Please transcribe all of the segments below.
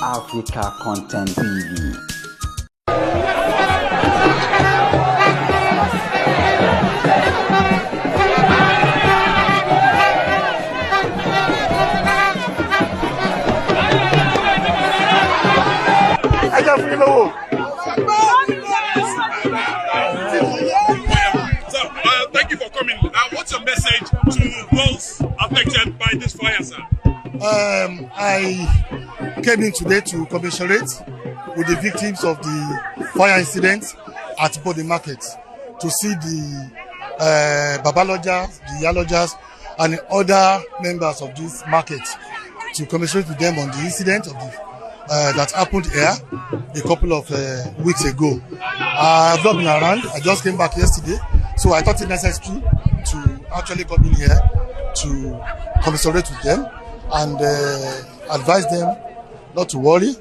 Africa Content TV. Thank you for coming. What's your message to those affected by this fire, sir? I came in today to commiserate with the victims of the fire incident at Bode market to see the Babalojas, the Yalojas, and other members of this market to commiserate with them on the incident of the that happened here a couple of weeks ago. I've not been around. I just came back yesterday, so I thought it necessary to actually come in here to commiserate with them and advise them not to worry,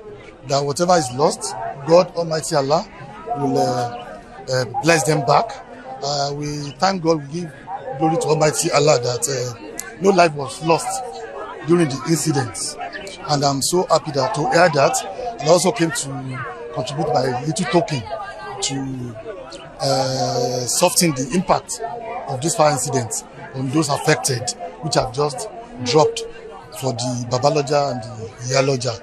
that whatever is lost, God Almighty Allah will bless them back. We thank God, we give glory to Almighty Allah that no life was lost during the incidents. And I'm so happy to hear that. And I also came to contribute my little token to soften the impact of this fire incident on those affected, which have just dropped for the Babaloja and the Yaloja.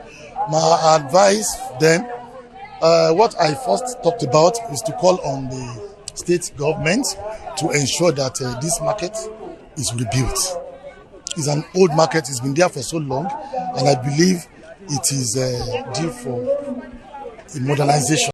My advice then, what I first talked about is to call on the state government to ensure that this market is rebuilt. It's an old market, it's been there for so long, and I believe it is due for a modernization.